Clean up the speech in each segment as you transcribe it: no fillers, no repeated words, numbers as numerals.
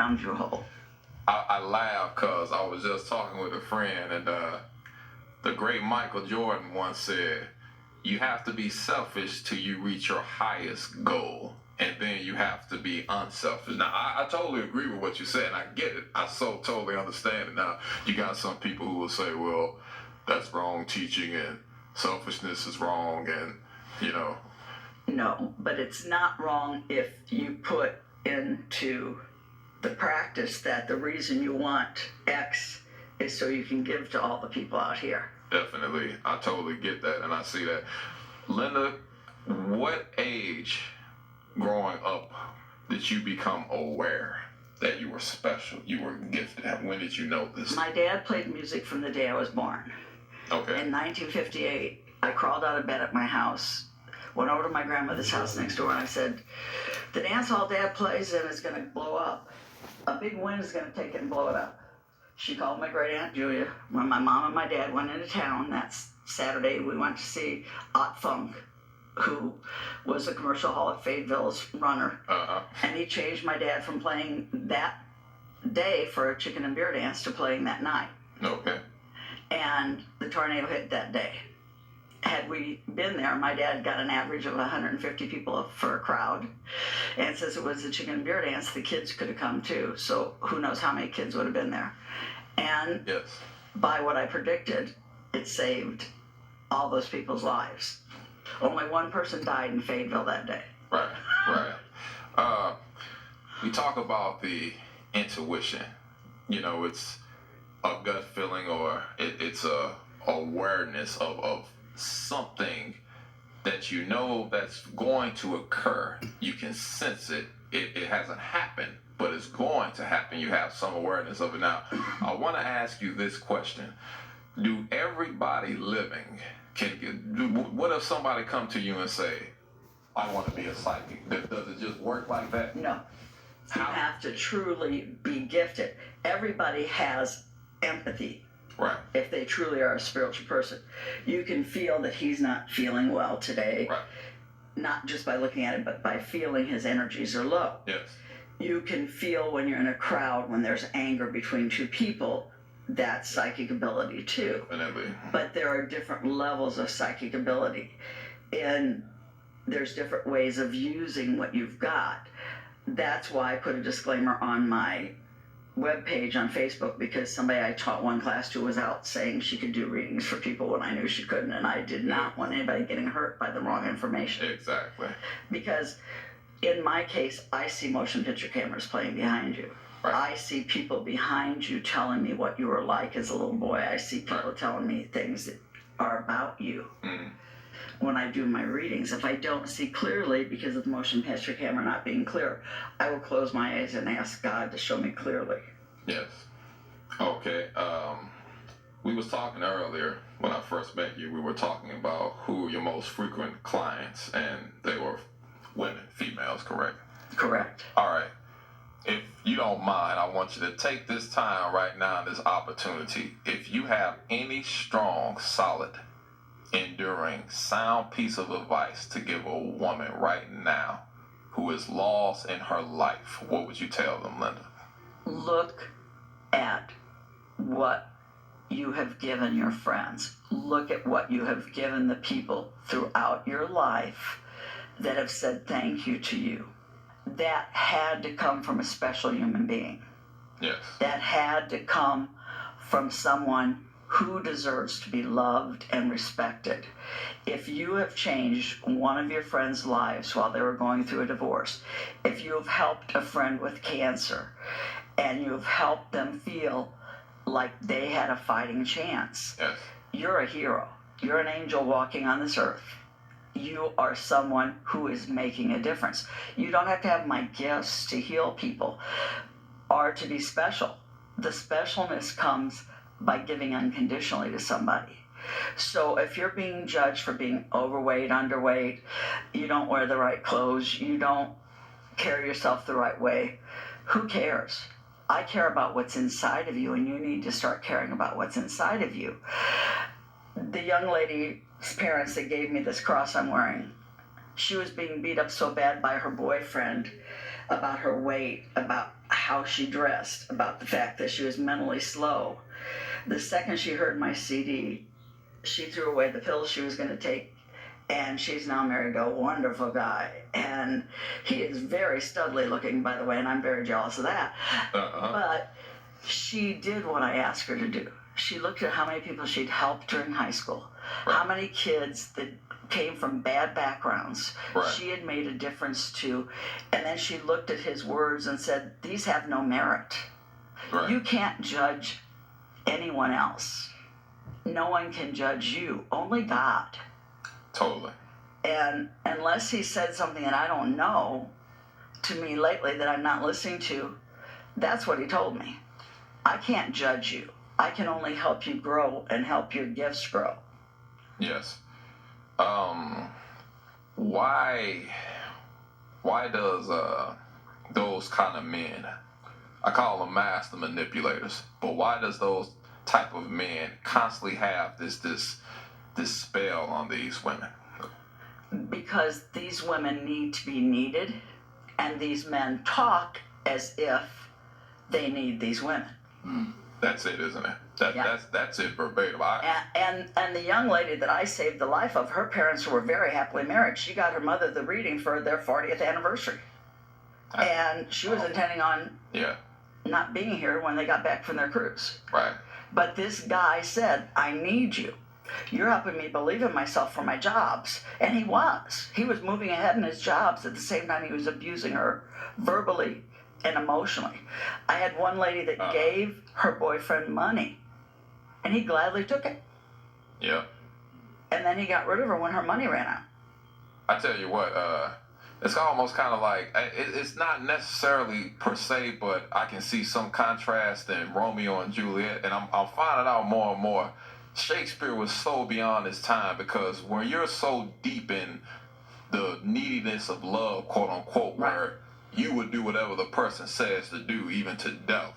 ground you whole. I laugh because I was just talking with a friend, and the great Michael Jordan once said, you have to be selfish till you reach your highest goal, and then you have to be unselfish. Now, I totally agree with what you said, and I get it. I so totally understand it. Now, you got some people who will say, well, that's wrong teaching, and selfishness is wrong, and, you know. No, but it's not wrong if you put into the practice that the reason you want X is so you can give to all the people out here. Definitely. I totally get that, and I see that. Linda, what age growing up did you become aware that you were special, you were gifted? When did you know this? My dad played music from the day I was born. Okay. In 1958, I crawled out of bed at my house, went over to my grandmother's house next door, and I said, the dance hall Dad plays in is going to blow up. A big wind is going to take it and blow it up. She called my great aunt Julia. When my mom and my dad went into town that Saturday, we went to see Art Funk, who was a commercial hall at Fayetteville's runner. And he changed my dad from playing that day for a chicken and beer dance to playing that night. Okay. And the tornado hit that day. Had we been there, my dad got an average of 150 people for a crowd. And since it was a chicken and beer dance, the kids could have come too. So who knows how many kids would have been there. And yes, by what I predicted, it saved all those people's lives. Only one person died in Fayetteville that day. Right. We talk about the intuition. You know, it's a gut feeling, or it's a awareness of something that you know that's going to occur. You can sense it. It hasn't happened, but it's going to happen. You have some awareness of it. Now, I want to ask you this question. Do everybody living what if somebody come to you and say, I want to be a psychic? Does it just work like that? No. You have to truly be gifted. Everybody has empathy. Right. If they truly are a spiritual person. You can feel that he's not feeling well today. Right. Not just by looking at it, but by feeling his energies are low. Yes. You can feel when you're in a crowd, when there's anger between two people, that's psychic ability too. Definitely. But there are different levels of psychic ability. And there's different ways of using what you've got. That's why I put a disclaimer on my webpage on Facebook, because somebody I taught one class to was out saying she could do readings for people when I knew she couldn't, and I did not want anybody getting hurt by the wrong information. Exactly. Because in my case, I see motion picture cameras playing behind you. Right. I see people behind you telling me what you were like as a little boy. I see people telling me things that are about you. When I do my readings, if I don't see clearly because of the motion picture camera not being clear, I will close my eyes and ask God to show me clearly. Yes. Okay. We was talking earlier when I first met you. We were talking about who your most frequent clients, and they were women, females, correct? Correct. All right. If you don't mind, I want you to take this time right now, this opportunity. If you have any strong, solid, enduring, sound piece of advice to give a woman right now who is lost in her life, what would you tell them, Linda? Look at what you have given your friends. Look at what you have given the people throughout your life that have said thank you to you. That had to come from a special human being. Yes. That had to come from someone who deserves to be loved and respected. If you have changed one of your friends' lives while they were going through a divorce, if you have helped a friend with cancer, and you've helped them feel like they had a fighting chance, yes, you're a hero. You're an angel walking on this earth. You are someone who is making a difference. You don't have to have my gifts to heal people or to be special. The specialness comes by giving unconditionally to somebody. So if you're being judged for being overweight, underweight, you don't wear the right clothes, you don't carry yourself the right way, who cares? I care about what's inside of you, and you need to start caring about what's inside of you. The young lady's parents that gave me this cross I'm wearing, she was being beat up so bad by her boyfriend about her weight, about how she dressed, about the fact that she was mentally slow. The second she heard my CD, she threw away the pills she was going to take, and she's now married to a wonderful guy. And he is very studly looking, by the way, and I'm very jealous of that. But she did what I asked her to do. She looked at how many people she'd helped during high school, how many kids that came from bad backgrounds she had made a difference to, and then she looked at his words and said, these have no merit. You can't judge anyone else. No one can judge you, only God. Totally. And unless he said something that I don't know to me lately that I'm not listening to, that's what he told me. I can't judge you. I can only help you grow and help your gifts grow. Yes. Why does those kind of men, I call them master manipulators, but why does those type of men constantly have this spell on these women? Because these women need to be needed, and these men talk as if they need these women. That's it, isn't it? That's it verbatim. And the young lady that I saved the life of, her parents were very happily married. She got her mother the reading for their 40th anniversary. And she was intending on not being here when they got back from their cruise. Right. But this guy said, I need you. You're helping me believe in myself for my jobs. And he was. He was moving ahead in his jobs at the same time he was abusing her verbally and emotionally. I had one lady that gave her boyfriend money, and he gladly took it. Yeah. And then he got rid of her when her money ran out. I tell you what, it's almost kind of like, it's not necessarily per se, but I can see some contrast in Romeo and Juliet, and I'm finding out more and more Shakespeare was so beyond his time, because when you're so deep in the neediness of love, quote unquote, where you would do whatever the person says to do, even to death,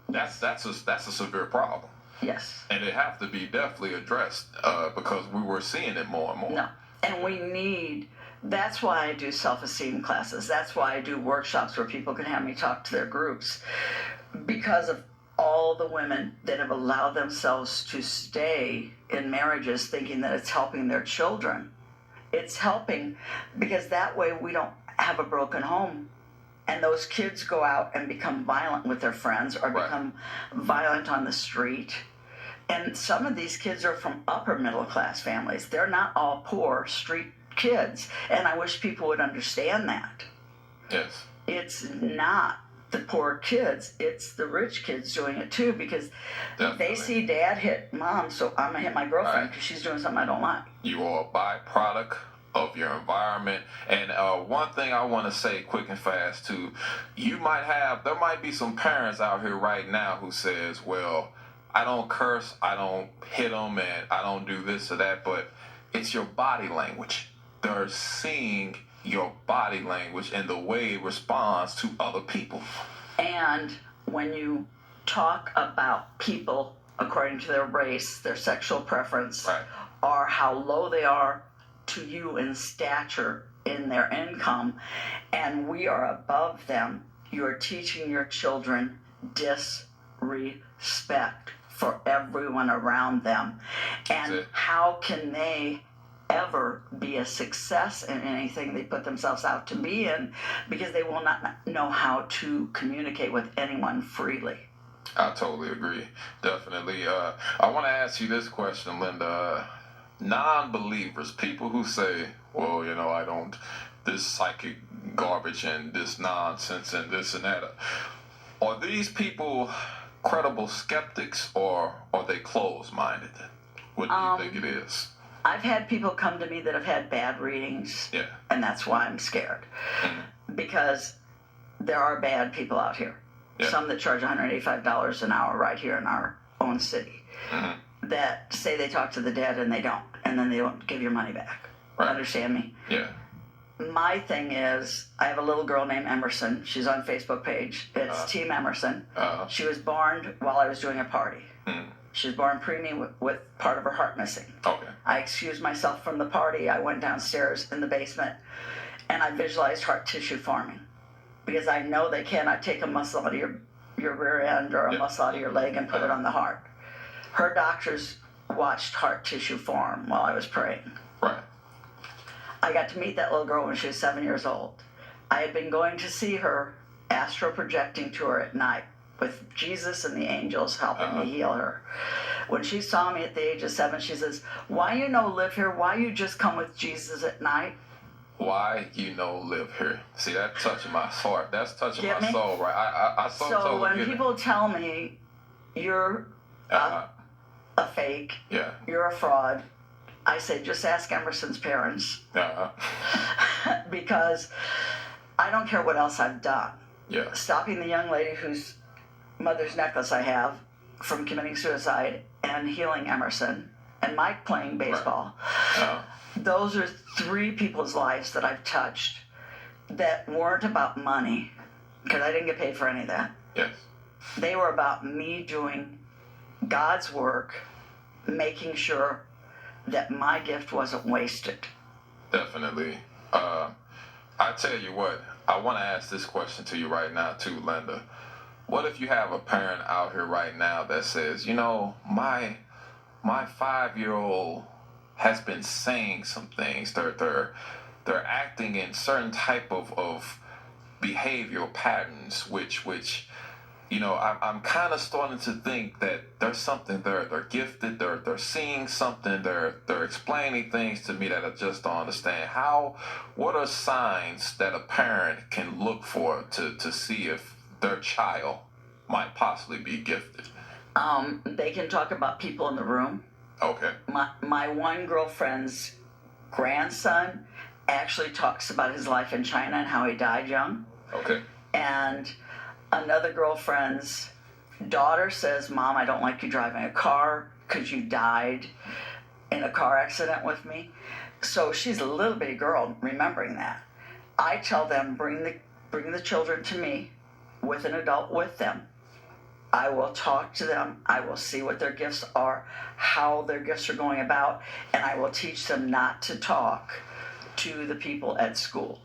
that's a severe problem. Yes. And it have to be definitely addressed, because we were seeing it more and more. No. And that's why I do self-esteem classes. That's why I do workshops where people can have me talk to their groups. Because of all the women that have allowed themselves to stay in marriages thinking that it's helping their children. It's helping because that way we don't have a broken home. And those kids go out and become violent with their friends or become violent on the street. And some of these kids are from upper middle class families. They're not all poor street kids. And I wish people would understand that. Yes. It's not the poor kids. It's the rich kids doing it too, because they see dad hit mom, so I'm going to hit my girlfriend because she's doing something I don't like. You are a byproduct of your environment. And one thing I want to say quick and fast too, there might be some parents out here right now who says, well, I don't curse, I don't hit them, and I don't do this or that, but it's your body language. They're seeing your body language and the way it responds to other people. And when you talk about people according to their race, their sexual preference, or how low they are to you in stature, in their income, and we are above them, you're teaching your children disrespect for everyone around them. And how can they ever be a success in anything they put themselves out to be in, because they will not know how to communicate with anyone freely. I totally agree. Definitely. I want to ask you this question, Linda. Non-believers, people who say, well, I don't, this psychic garbage and this nonsense and this and that, are these people credible skeptics, or are they closed-minded? What do you think it is? I've had people come to me that have had bad readings, and that's why I'm scared. Because there are bad people out here. Some that charge $185 an hour right here in our own city, that say they talk to the dead and they don't, and then they don't give your money back. Understand me? Yeah. My thing is, I have a little girl named Emerson. She's on Facebook page. It's Team Emerson. She was born while I was doing a party. She was born preemie with part of her heart missing. Okay. I excused myself from the party. I went downstairs in the basement, and I visualized heart tissue forming. because I know they cannot take a muscle out of your rear end or a muscle out of your leg and put it on the heart. Her doctors watched heart tissue form while I was praying. Right. I got to meet that little girl when she was 7 years old. I had been going to see her astral projecting to her at night with Jesus and the angels helping me heal her. When she saw me at the age of 7, she says, "Why you no live here? Why you just come with Jesus at night?" Why you no live here? See, that touching my heart. That's touching Get my me? soul, right? I so totally when get people tell me you're a fake, you're a fraud, I say just ask Emerson's parents. Because I don't care what else I've done. Yeah. Stopping the young lady whose mother's necklace I have from committing suicide and healing Emerson and Mike playing baseball. Right. Those are 3 people's lives that I've touched that weren't about money, because I didn't get paid for any of that. Yes. They were about me doing God's work, making sure that my gift wasn't wasted. Definitely. I tell you what, I want to ask this question to you right now too, Linda. What if you have a parent out here right now that says, you know, my 5-year-old has been saying some things. They're acting in certain type of behavioral patterns, which you know, I'm kind of starting to think that there's something there. They're gifted. They're seeing something. They're explaining things to me that I just don't understand. What are signs that a parent can look for to see if their child might possibly be gifted? They can talk about people in the room. Okay. My one girlfriend's grandson actually talks about his life in China and how he died young. Okay. And another girlfriend's daughter says, "Mom, I don't like you driving a car because you died in a car accident with me." So she's a little bitty girl remembering that. I tell them, bring the children to me with an adult with them. I will talk to them. I will see what their gifts are, how their gifts are going about, and I will teach them not to talk to the people at school,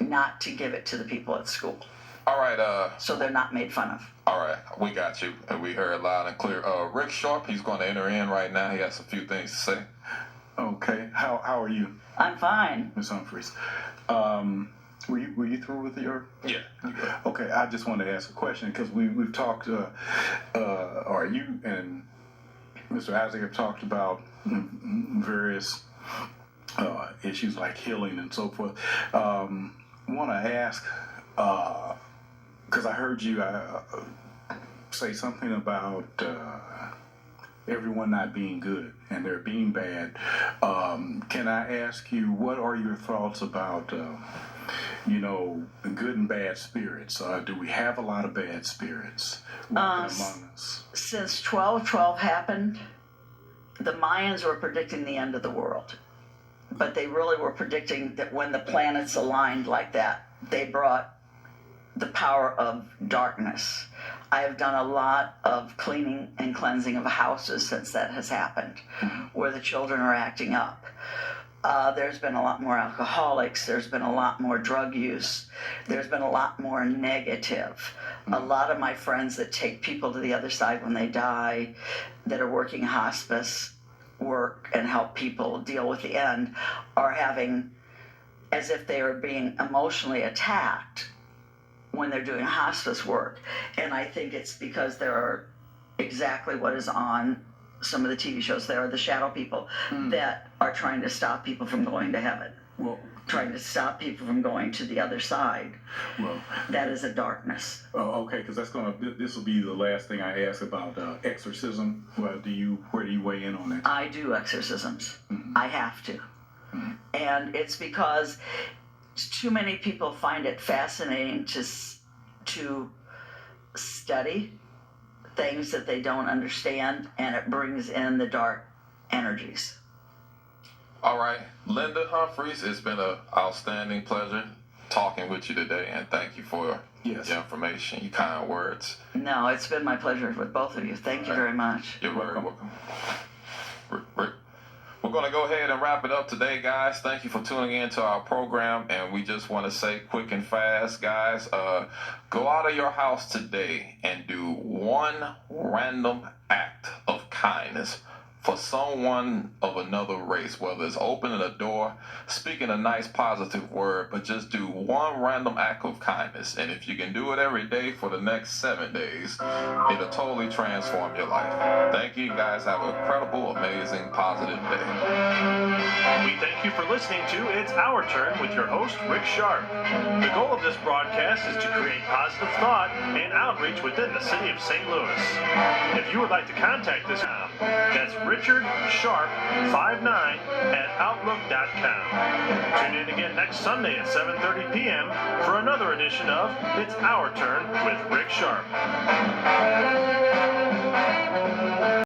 not to give it to the people at school. All right. So they're not made fun of. All right, we got you, and we heard loud and clear. Rick Sharp, he's going to enter in right now. He has a few things to say. Okay. How are you, I'm fine. Ms. Humphries? Were you through with your? Yeah. Okay. I just wanted to ask a question because we've talked. Or you and Mr. Isaac have talked about various issues like healing and so forth. Want to ask. Because I heard you say something about everyone not being good and they're being bad. Can I ask you, what are your thoughts about, good and bad spirits? Do we have a lot of bad spirits working among us? Since 12/12 happened, the Mayans were predicting the end of the world. But they really were predicting that when the planets aligned like that, they brought the power of darkness. I have done a lot of cleaning and cleansing of houses since that has happened, where the children are acting up. There's been a lot more alcoholics. There's been a lot more drug use. There's been a lot more negative. A lot of my friends that take people to the other side when they die, that are working hospice work and help people deal with the end, are having, as if they are being emotionally attacked when they're doing hospice work. And I think it's because there are exactly what is on some of the TV shows. There are the shadow people that are trying to stop people from going to heaven. Well, trying to stop people from going to the other side. Well, that is a darkness. Okay, because this will be the last thing I ask about exorcism. Where do you weigh in on that? I do exorcisms. I have to. And it's because too many people find it fascinating to study things that they don't understand, and it brings in the dark energies. All right, Linda Humphries, it's been an outstanding pleasure talking with you today, and thank you for your information, your kind words. No, it's been my pleasure with both of you. Thank you very much. You're very welcome. Rick, we're going to go ahead and wrap it up today, guys. Thank you for tuning in to our program. And we just want to say quick and fast, guys, go out of your house today and do one random act of kindness for someone of another race, whether it's opening a door, speaking a nice positive word, but just do one random act of kindness. And if you can do it every day for the next 7 days, it'll totally transform your life. Thank you, guys. Have an incredible, amazing, positive day. We thank you for listening to It's Our Turn with your host, Rick Sharp. The goal of this broadcast is to create positive thought and outreach within the city of St. Louis. If you would like to contact us, that's richardsharp59@outlook.com. Tune in again next Sunday at 7:30 p.m. for another edition of It's Our Turn with Rick Sharp.